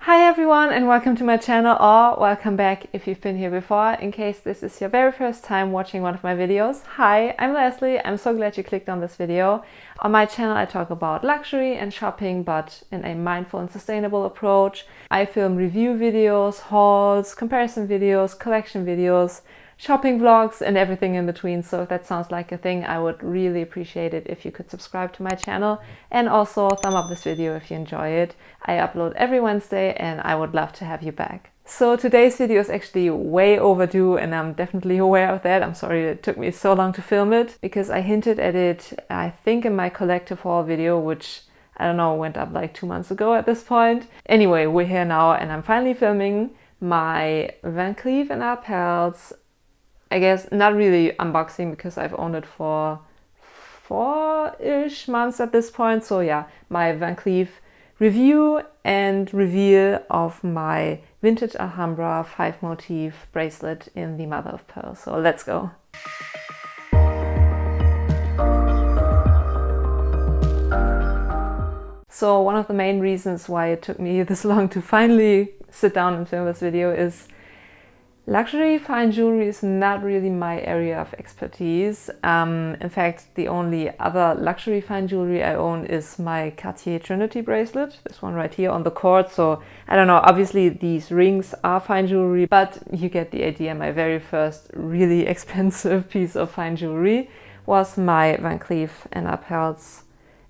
Hi everyone and welcome to my channel, or welcome back if you've been here before. In case this is your very first time watching one of my videos, hi, I'm Leslie. I'm so glad you clicked on this video. On my channel I talk about luxury and shopping, but in a mindful and sustainable approach. I film review videos, hauls, comparison videos, collection videos, shopping vlogs and everything in between. So if that sounds like a thing, I would really appreciate it if you could subscribe to my channel and also thumb up this video if you enjoy it. I upload every Wednesday and I would love to have you back. So today's video is actually way overdue and I'm definitely aware of that. I'm sorry it took me so long to film it because I hinted at it, I think, in my collective haul video, which I don't know, went up like 2 months ago at this point. Anyway, we're here now and I'm finally filming my Van Cleef Arpels, I guess not really unboxing because I've owned it for 4-ish months at this point. So yeah, my Van Cleef review and reveal of my vintage Alhambra 5-motif bracelet in the mother of pearl. So let's go. So one of the main reasons why it took me this long to finally sit down and film this video is luxury fine jewelry is not really my area of expertise. In fact, the only other luxury fine jewelry I own is my Cartier Trinity bracelet, this one right here on the cord. So I don't know, obviously these rings are fine jewelry, but you get the idea. My very first really expensive piece of fine jewelry was my Van Cleef Arpels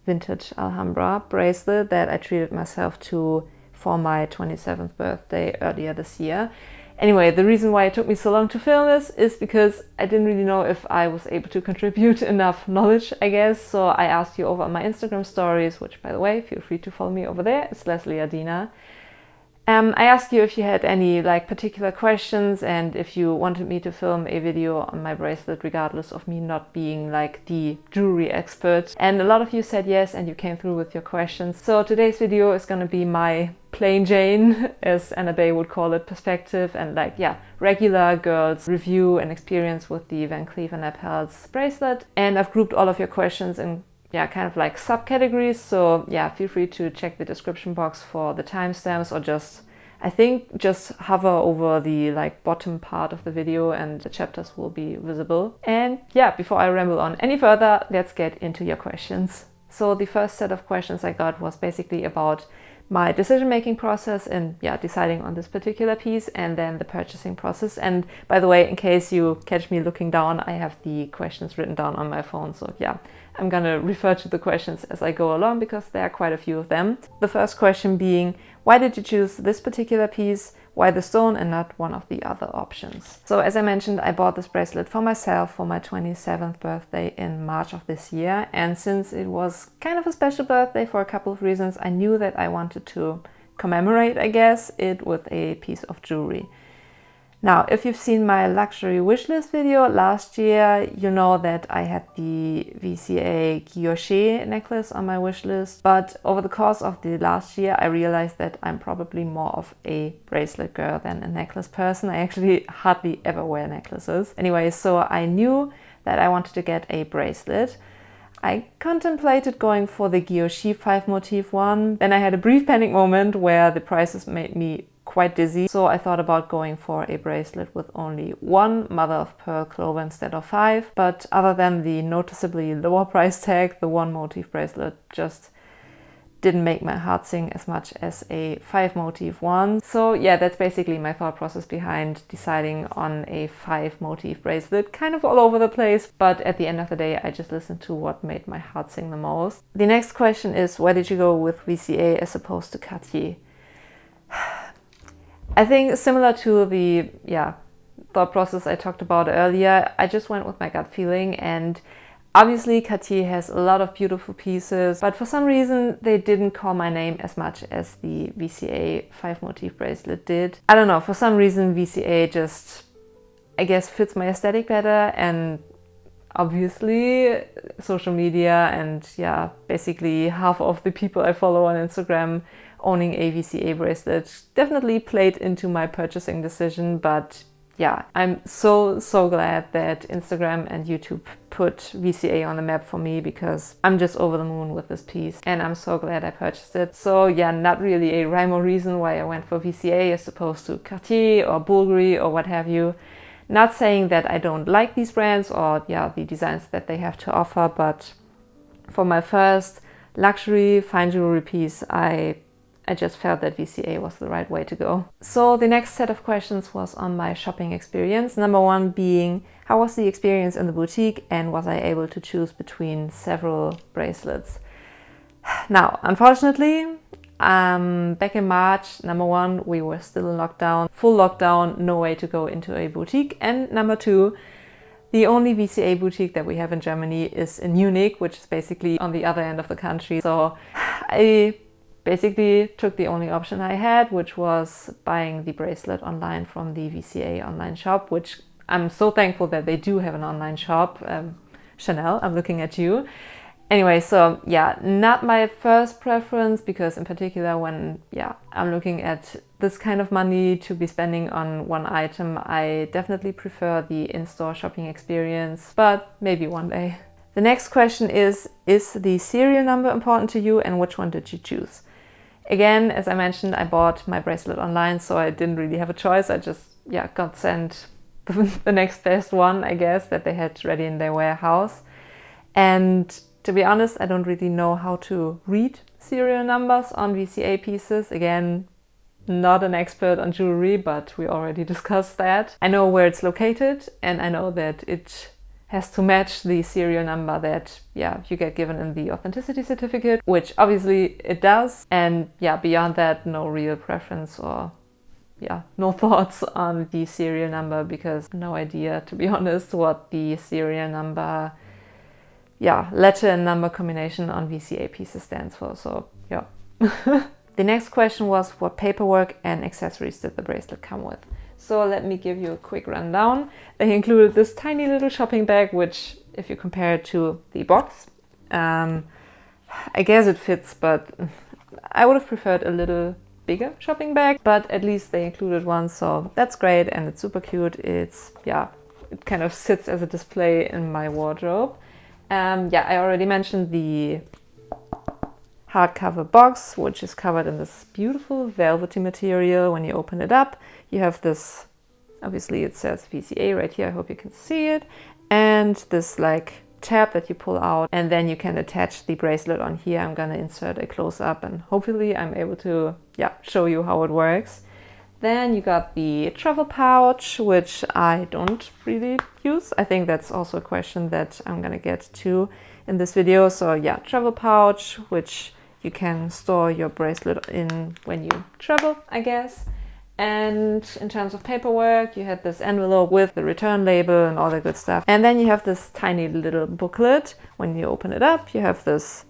vintage Alhambra bracelet that I treated myself to for my 27th birthday earlier this year. Anyway, the reason why it took me so long to film this is because I didn't really know if I was able to contribute enough knowledge, I guess. So I asked you over on my Instagram stories, which, by the way, feel free to follow me over there. It's Lesley Adina. I asked you if you had any particular questions and if you wanted me to film a video on my bracelet, regardless of me not being the jewelry expert. And a lot of you said yes, and you came through with your questions. So today's video is going to be my plain Jane, as Annabelle would call it, perspective and regular girls review and experience with the Van Cleef Arpels bracelet. And I've grouped all of your questions in kind of subcategories. So yeah, feel free to check the description box for the timestamps, or just hover over the bottom part of the video and the chapters will be visible. And yeah, before I ramble on any further, let's get into your questions. So the first set of questions I got was basically about my decision-making process and deciding on this particular piece, and then the purchasing process. And by the way, in case you catch me looking down, I have the questions written down on my phone. So yeah, I'm gonna refer to the questions as I go along because there are quite a few of them. The first question being, why did you choose this particular piece? Why the stone and not one of the other options? So as I mentioned, I bought this bracelet for myself for my 27th birthday in March of this year. And since it was kind of a special birthday for a couple of reasons, I knew that I wanted to commemorate, I guess, it with a piece of jewelry. Now, if you've seen my luxury wishlist video last year, you know that I had the VCA guilloche necklace on my wishlist. But over the course of the last year, I realized that I'm probably more of a bracelet girl than a necklace person. I actually hardly ever wear necklaces. Anyway, so I knew that I wanted to get a bracelet. I contemplated going for the guilloche 5-motif one. Then I had a brief panic moment where the prices made me quite dizzy. So I thought about going for a bracelet with only one mother of pearl clover instead of 5. But other than the noticeably lower price tag, the 1-motif bracelet just didn't make my heart sing as much as a 5-motif one. So yeah, that's basically my thought process behind deciding on a 5-motif bracelet. Kind of all over the place, but at the end of the day, I just listened to what made my heart sing the most. The next question is, why did you go with VCA as opposed to Cartier? I think similar to the thought process I talked about earlier, I just went with my gut feeling. And obviously Cartier has a lot of beautiful pieces, but for some reason they didn't call my name as much as the VCA 5-motif bracelet did. I don't know, for some reason VCA just, I guess, fits my aesthetic better. And obviously social media and basically half of the people I follow on Instagram owning a VCA bracelet definitely played into my purchasing decision. But yeah, I'm so glad that Instagram and YouTube put VCA on the map for me, because I'm just over the moon with this piece and I'm so glad I purchased it. So yeah, not really a rhyme or reason why I went for VCA as opposed to Cartier or Bulgari or what have you. Not saying that I don't like these brands or yeah, the designs that they have to offer, but for my first luxury fine jewelry piece, I just felt that VCA was the right way to go. So the next set of questions was on my shopping experience. Number one being, how was the experience in the boutique and was I able to choose between several bracelets? Now, unfortunately, back in March, number one, we were still in lockdown, full lockdown, no way to go into a boutique. And number two, the only VCA boutique that we have in Germany is in Munich, which is basically on the other end of the country. So I basically took the only option I had, which was buying the bracelet online from the VCA online shop, which I'm so thankful that they do have an online shop. Chanel, I'm looking at you. Anyway, so yeah, not my first preference, because in particular when I'm looking at this kind of money to be spending on one item, I definitely prefer the in-store shopping experience, but maybe one day. The next question is the serial number important to you and which one did you choose? Again, as I mentioned, I bought my bracelet online, so I didn't really have a choice. I just got sent the next best one, I guess, that they had ready in their warehouse. And to be honest, I don't really know how to read serial numbers on VCA pieces. Again, not an expert on jewelry, but we already discussed that. I know where it's located and I know that it has to match the serial number that you get given in the authenticity certificate, which obviously it does. And beyond that, no real preference or no thoughts on the serial number, because no idea, to be honest, what the serial number letter and number combination on VCA pieces stands for. So yeah. The next question was, what paperwork and accessories did the bracelet come with? So let me give you a quick rundown. They included this tiny little shopping bag, which if you compare it to the box, I guess it fits, but I would have preferred a little bigger shopping bag, but at least they included one, so that's great and it's super cute. It's, it kind of sits as a display in my wardrobe. I already mentioned the hardcover box, which is covered in this beautiful velvety material. When you open it up, you have this, obviously it says VCA right here, I hope you can see it, and this like tab that you pull out, and then you can attach the bracelet on here. I'm gonna insert a close-up and hopefully I'm able to show you how it works. Then you got the travel pouch, which I don't really use. I think that's also a question that I'm gonna get to in this video. So travel pouch, which you can store your bracelet in when you travel, I guess. And in terms of paperwork, you had this envelope with the return label and all that good stuff. And then you have this tiny little booklet. When you open it up, you have this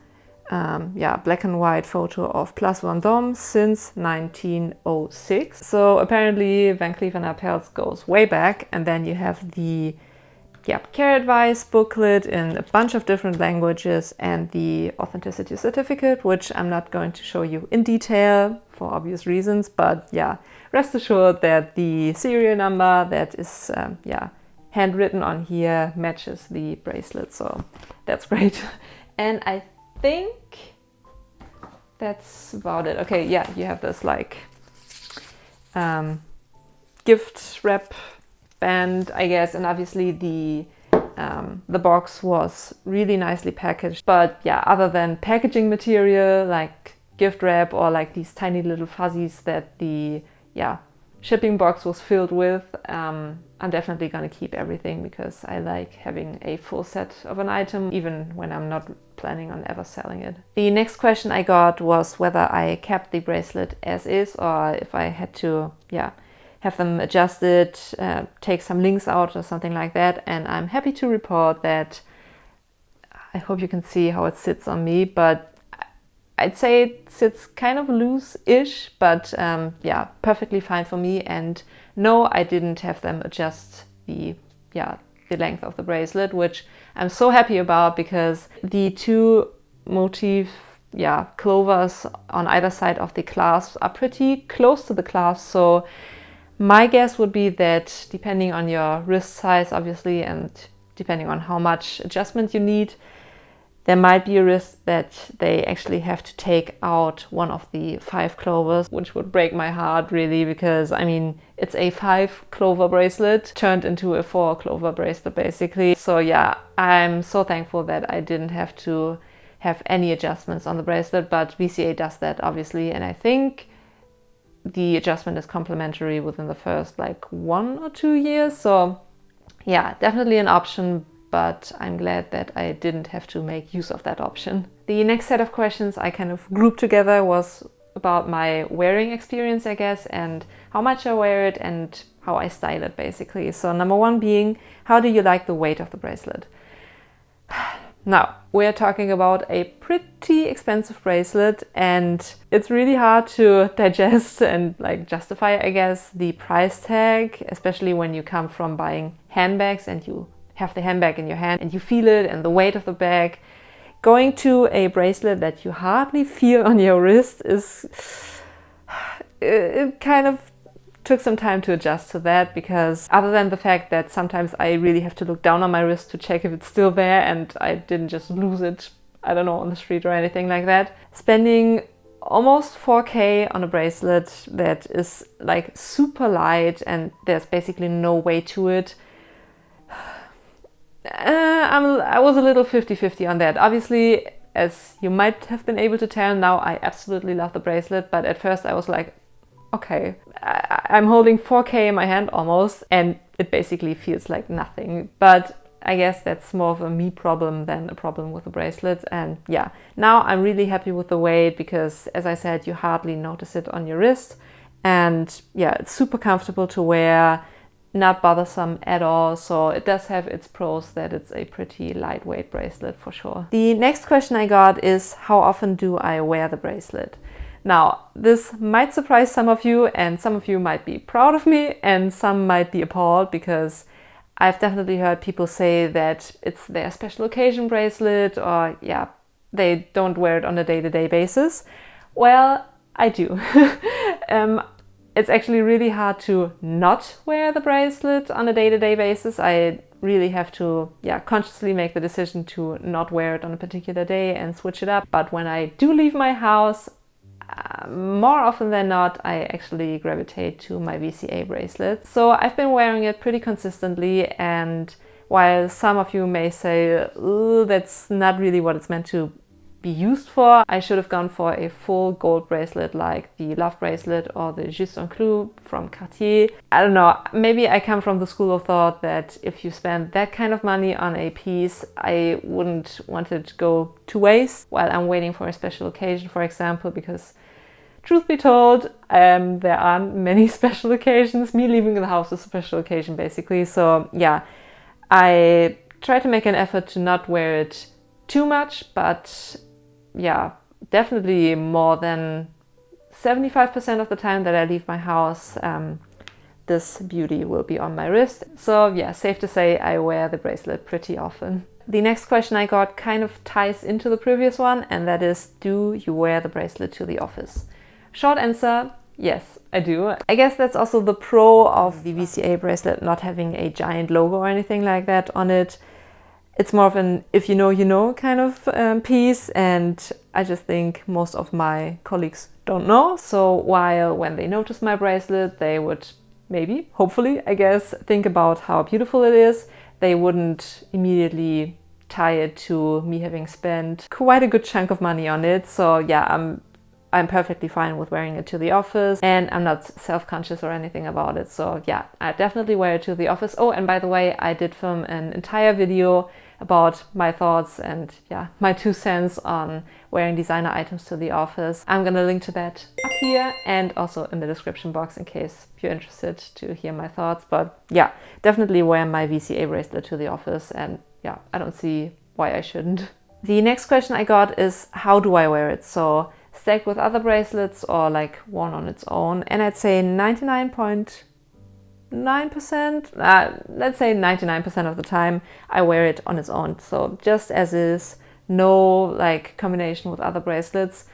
black and white photo of Place Vendôme since 1906. So apparently Van Cleef Arpels goes way back. And then you have the care advice booklet in a bunch of different languages and the authenticity certificate, which I'm not going to show you in detail for obvious reasons, but rest assured that the serial number that is handwritten on here matches the bracelet, so that's great. And I think that's about it. Okay, you have this like gift wrap band, I guess, and obviously the box was really nicely packaged. But other than packaging material like gift wrap or like these tiny little fuzzies that the shipping box was filled with, I'm definitely gonna keep everything because I like having a full set of an item even when I'm not planning on ever selling it. The next question I got was whether I kept the bracelet as is or if I had to have them adjusted, take some links out or something like that. And I'm happy to report that I hope you can see how it sits on me, but I'd say it sits kind of loose-ish, but perfectly fine for me. And no, I didn't have them adjust the length of the bracelet, which I'm so happy about because the two motif clovers on either side of the clasp are pretty close to the clasp, so My guess would be that depending on your wrist size, obviously, and depending on how much adjustment you need, there might be a risk that they actually have to take out one of the 5 clovers, which would break my heart really, because I mean, it's a 5 clover bracelet turned into a 4 clover bracelet basically. So yeah, I'm so thankful that I didn't have to have any adjustments on the bracelet, but VCA does that obviously, and I think the adjustment is complimentary within the first like 1 or 2 years. So yeah, definitely an option, but I'm glad that I didn't have to make use of that option. The next set of questions I kind of grouped together was about my wearing experience, I guess, and how much I wear it and how I style it basically. So number 1 being, how do you like the weight of the bracelet? Now, we're talking about a pretty expensive bracelet, and it's really hard to digest and like justify, I guess, the price tag, especially when you come from buying handbags and you have the handbag in your hand and you feel it and the weight of the bag. Going to a bracelet that you hardly feel on your wrist is, it kind of took some time to adjust to that, because other than the fact that sometimes I really have to look down on my wrist to check if it's still there and I didn't just lose it, I don't know, on the street or anything like that, spending almost 4K on a bracelet that is like super light and there's basically no weight to it, I was a little 50-50 on that. Obviously, as you might have been able to tell, now I absolutely love the bracelet, but at first I was like, okay, I'm holding 4K in my hand almost, and it basically feels like nothing. But I guess that's more of a me problem than a problem with the bracelet. And yeah, now I'm really happy with the weight because, as I said, you hardly notice it on your wrist. And yeah, it's super comfortable to wear, not bothersome at all. So it does have its pros that it's a pretty lightweight bracelet for sure. The next question I got is, how often do I wear the bracelet? Now, this might surprise some of you, and some of you might be proud of me and some might be appalled, because I've definitely heard people say that it's their special occasion bracelet, or yeah, they don't wear it on a day-to-day basis. Well, I do. It's actually really hard to not wear the bracelet on a day-to-day basis. I really have to consciously make the decision to not wear it on a particular day and switch it up. But when I do leave my house, more often than not, I actually gravitate to my VCA bracelet. So I've been wearing it pretty consistently, and while some of you may say, that's not really what it's meant to be used for, I should have gone for a full gold bracelet like the Love bracelet or the Juste un Clou from Cartier. I don't know, maybe I come from the school of thought that if you spend that kind of money on a piece, I wouldn't want it to go to waste while I'm waiting for a special occasion, for example, because truth be told, there aren't many special occasions. Me leaving the house is a special occasion basically. So yeah, I try to make an effort to not wear it too much, but yeah, definitely more than 75% of the time that I leave my house, this beauty will be on my wrist. So yeah, safe to say I wear the bracelet pretty often. The next question I got kind of ties into the previous one, and that is, do you wear the bracelet to the office? Short answer, yes, I do. I guess that's also the pro of the VCA bracelet not having a giant logo or anything like that on it. It's more of an if you know, you know kind of piece, and I just think most of my colleagues don't know. So while when they notice my bracelet, they would maybe, hopefully, I guess, think about how beautiful it is. They wouldn't immediately tie it to me having spent quite a good chunk of money on it. So yeah, I'm perfectly fine with wearing it to the office, and I'm not self-conscious or anything about it. So yeah, I definitely wear it to the office. Oh, and by the way, I did film an entire video about my thoughts and yeah, my 2 cents on wearing designer items to the office. I'm gonna link to that up here and also in the description box in case you're interested to hear my thoughts. But yeah, definitely wear my VCA bracelet to the office, and yeah, I don't see why I shouldn't. The next question I got is, how do I wear it? So stacked with other bracelets or like one on its own, and I'd say 99.9%, let's say 99% of the time I wear it on its own. So just as is, no like combination with other bracelets.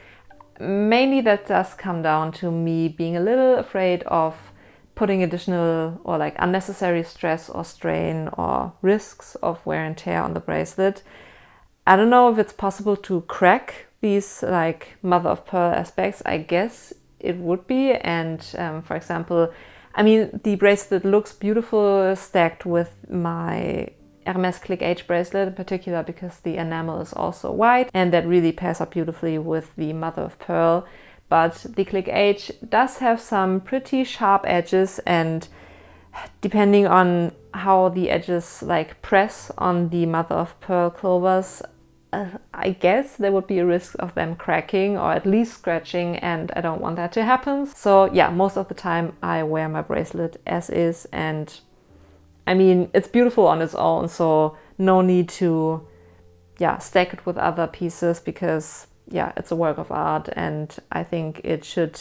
Mainly that does come down to me being a little afraid of putting additional or like unnecessary stress or strain or risks of wear and tear on the bracelet. I don't know if it's possible to crack these like mother of pearl aspects. I guess it would be. And for example, I mean, the bracelet looks beautiful stacked with my Hermes Click H bracelet in particular, because the enamel is also white and that really pairs up beautifully with the mother of pearl. But the Click H does have some pretty sharp edges, and depending on how the edges like press on the mother of pearl clovers, I guess there would be a risk of them cracking or at least scratching, and I don't want that to happen. So yeah, most of the time I wear my bracelet as is, and I mean, it's beautiful on its own, so no need to stack it with other pieces, because it's a work of art and I think it should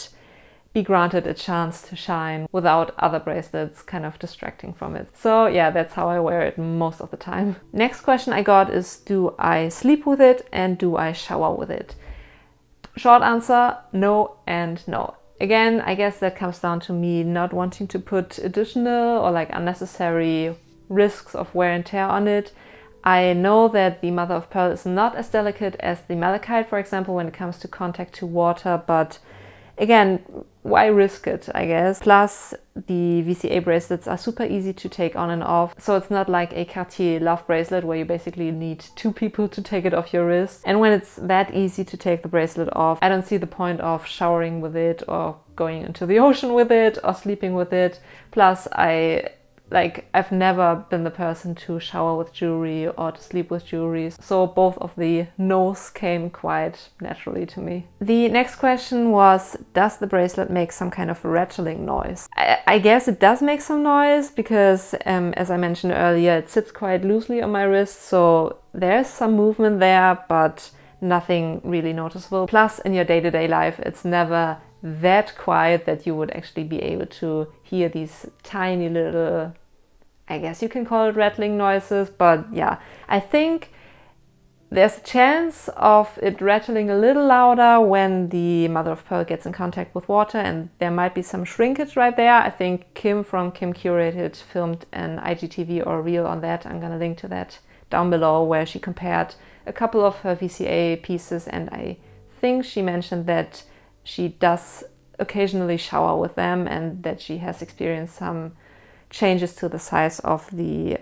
be granted a chance to shine without other bracelets kind of distracting from it. So yeah, that's how I wear it most of the time. Next question I got is, do I sleep with it and do I shower with it? Short answer, no and no. Again, I guess that comes down to me not wanting to put additional or like unnecessary risks of wear and tear on it. I know that the mother of pearl is not as delicate as the malachite, for example, when it comes to contact to water, but again, why risk it, I guess? Plus, the VCA bracelets are super easy to take on and off. So it's not like a Cartier Love bracelet where you basically need 2 people to take it off your wrist. And when it's that easy to take the bracelet off, I don't see the point of showering with it or going into the ocean with it or sleeping with it. Plus, I've never been the person to shower with jewelry or to sleep with jewelry, so both of the no's came quite naturally to me. The next question was, does the bracelet make some kind of rattling noise? I guess it does make some noise because, as I mentioned earlier, it sits quite loosely on my wrist, so there's some movement there, but nothing really noticeable. Plus, in your day-to-day life, it's never that quiet that you would actually be able to hear these tiny little, I guess you can call it rattling noises, but yeah, I think there's a chance of it rattling a little louder when the mother of pearl gets in contact with water, and there might be some shrinkage right there. I think Kim from Kim Curated filmed an IGTV or reel on that. I'm gonna link to that down below, where she compared a couple of her VCA pieces, and I think she mentioned that she does occasionally shower with them and that she has experienced some changes to the size of the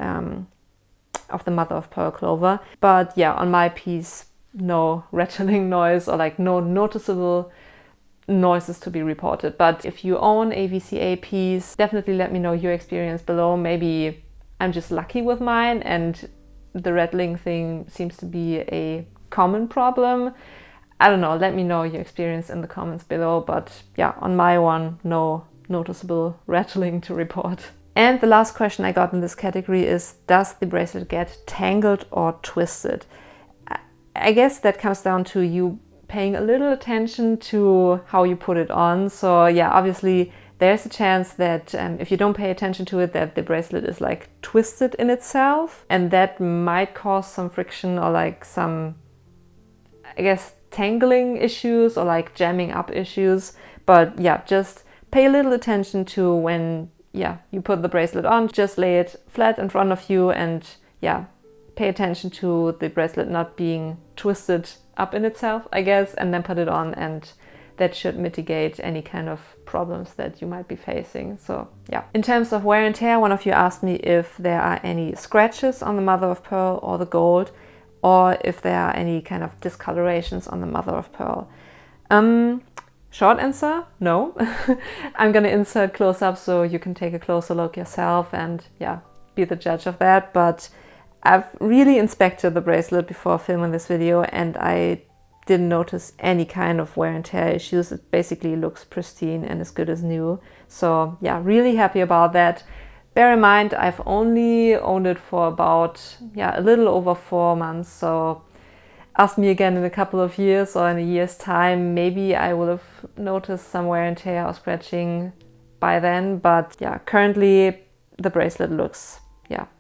mother of pearl clover. But yeah, on my piece, no rattling noise or like no noticeable noises to be reported. But if you own a VCA piece, definitely let me know your experience below. Maybe I'm just lucky with mine and the rattling thing seems to be a common problem. I don't know, let me know your experience in the comments below, but yeah, on my one, no noticeable rattling to report. And the last question I got in this category is, does the bracelet get tangled or twisted? I guess that comes down to you paying a little attention to how you put it on. So yeah, obviously there's a chance that if you don't pay attention to it, that the bracelet is like twisted in itself, and that might cause some friction or like some, I guess, tangling issues or like jamming up issues. But yeah, just pay a little attention to when you put the bracelet on. Just lay it flat in front of you and pay attention to the bracelet not being twisted up in itself, I guess, and then put it on, and that should mitigate any kind of problems that you might be facing. So yeah. In terms of wear and tear, one of you asked me if there are any scratches on the mother of pearl or the gold, or if there are any kind of discolorations on the mother of pearl. Short answer, no. I'm gonna insert close-up so you can take a closer look yourself and be the judge of that. But I've really inspected the bracelet before filming this video and I didn't notice any kind of wear and tear issues. It basically looks pristine and as good as new. So yeah, really happy about that. Bear in mind, I've only owned it for about, a little over 4 months. So ask me again in a couple of years or in a year's time, maybe I will have noticed some wear and tear or scratching by then. But yeah, currently the bracelet looks,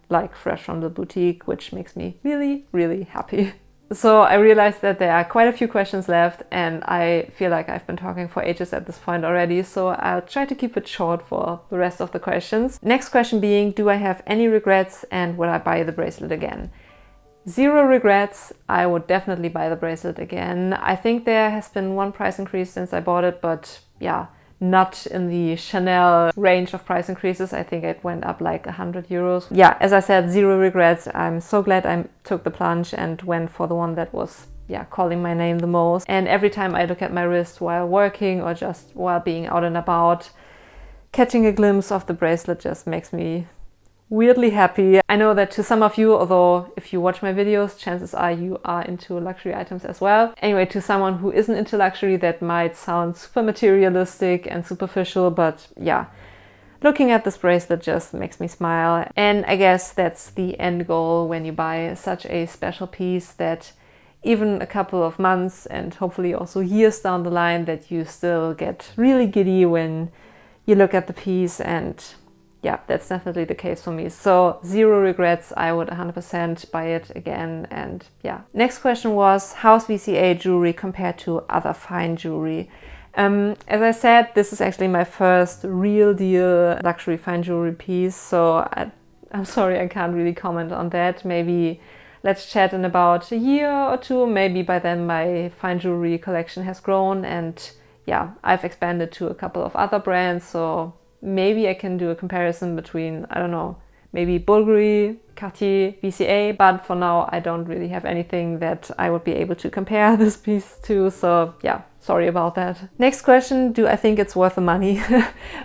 like fresh from the boutique, which makes me really, really happy. So I realized that there are quite a few questions left and I feel like I've been talking for ages at this point already, so I'll try to keep it short for the rest of the questions. Next question being, do I have any regrets and will I buy the bracelet again? Zero regrets. I would definitely buy the bracelet again. I think there has been one price increase since I bought it, but yeah, not in the Chanel range of price increases. I think it went up like 100 euros. Yeah, as I said, zero regrets. I'm so glad I took the plunge and went for the one that was, yeah, calling my name the most. And every time I look at my wrist while working or just while being out and about, catching a glimpse of the bracelet just makes me weirdly happy. I know that to some of you, although if you watch my videos, chances are you are into luxury items as well. Anyway, to someone who isn't into luxury, that might sound super materialistic and superficial, but yeah, looking at this bracelet just makes me smile. And I guess that's the end goal when you buy such a special piece, that even a couple of months and hopefully also years down the line, that you still get really giddy when you look at the piece. And yeah, that's definitely the case for me. So zero regrets. I would 100% buy it again. And yeah. Next question was, how's VCA jewelry compared to other fine jewelry? As I said, this is actually my first real deal luxury fine jewelry piece. So I'm sorry, I can't really comment on that. Maybe let's chat in about a year or two. Maybe by then my fine jewelry collection has grown and yeah, I've expanded to a couple of other brands. So maybe I can do a comparison between, I don't know, maybe Bulgari, Cartier, VCA, but for now I don't really have anything that I would be able to compare this piece to, so yeah, sorry about that. Next question, do I think it's worth the money?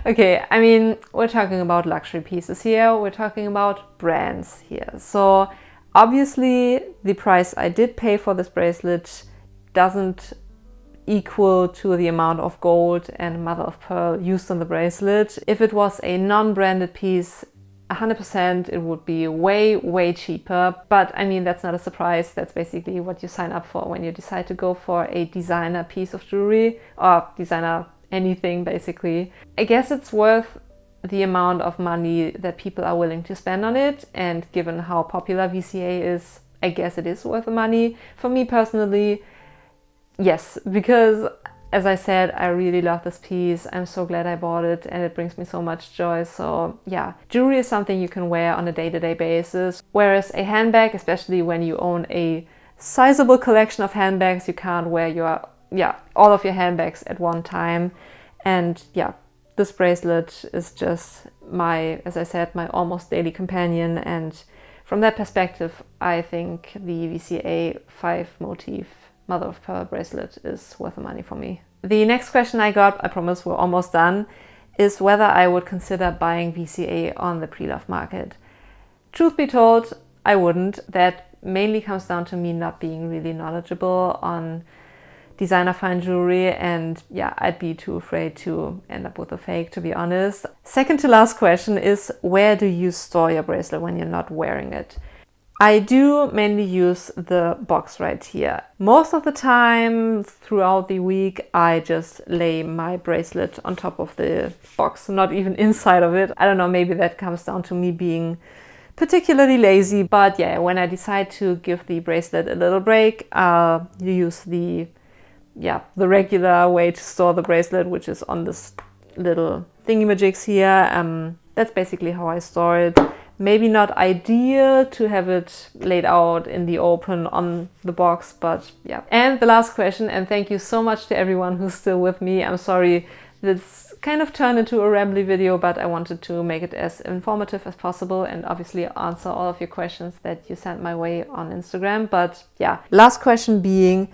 Okay, I mean, we're talking about luxury pieces here, we're talking about brands here, so obviously the price I did pay for this bracelet doesn't equal to the amount of gold and mother of pearl used on the bracelet. If it was a non-branded piece, 100% it would be way cheaper, but I mean, that's not a surprise. That's basically what you sign up for when you decide to go for a designer piece of jewelry or designer anything basically. I guess it's worth the amount of money that people are willing to spend on it, and given how popular VCA is, I guess it is worth the money. For me personally, yes, because as I said, I really love this piece. I'm so glad I bought it and it brings me so much joy. So yeah, jewelry is something you can wear on a day-to-day basis. Whereas a handbag, especially when you own a sizable collection of handbags, you can't wear all of your handbags at one time. And yeah, this bracelet is just my, as I said, my almost daily companion. And from that perspective, I think the VCA 5 motif mother of pearl bracelet is worth the money for me. The next question I got, I promise we're almost done, is whether I would consider buying VCA on the pre-loved market. Truth be told, I wouldn't. That mainly comes down to me not being really knowledgeable on designer fine jewelry, and yeah, I'd be too afraid to end up with a fake, to be honest. Second to last question is, where do you store your bracelet when you're not wearing it? I do mainly use the box right here. Most of the time throughout the week, I just lay my bracelet on top of the box, not even inside of it. I don't know, maybe that comes down to me being particularly lazy, but yeah, when I decide to give the bracelet a little break, you use the regular way to store the bracelet, which is on this little thingy-majigs here. That's basically how I store it. Maybe not ideal to have it laid out in the open on the box, but yeah. And the last question, and thank you so much to everyone who's still with me. I'm sorry this kind of turned into a rambly video, but I wanted to make it as informative as possible and obviously answer all of your questions that you sent my way on Instagram. But yeah, last question being,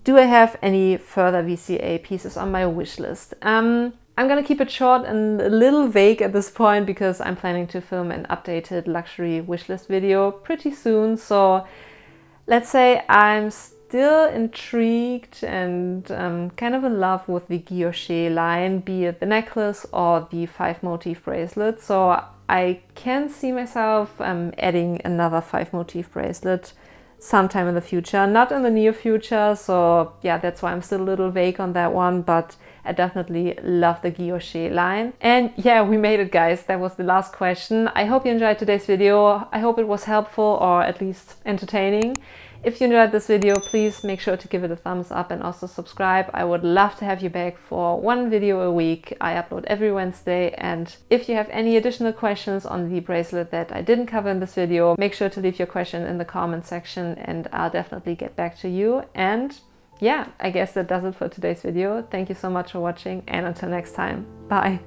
do I have any further VCA pieces on my wish list? I'm gonna keep it short and a little vague at this point because I'm planning to film an updated luxury wishlist video pretty soon. So let's say I'm still intrigued and kind of in love with the guilloche line, be it the necklace or the 5 motif bracelet. So I can see myself adding another 5 motif bracelet sometime in the future, not in the near future. So yeah, that's why I'm still a little vague on that one, but I definitely love the guilloche line. And yeah, we made it, guys. That was the last question. I hope you enjoyed today's video. I hope it was helpful or at least entertaining. If you enjoyed this video, please make sure to give it a thumbs up and also subscribe. I would love to have you back for one video a week. I upload every Wednesday, and if you have any additional questions on the bracelet that I didn't cover in this video, make sure to leave your question in the comment section and I'll definitely get back to you. And yeah, I guess that does it for today's video. Thank you so much for watching, and until next time, bye.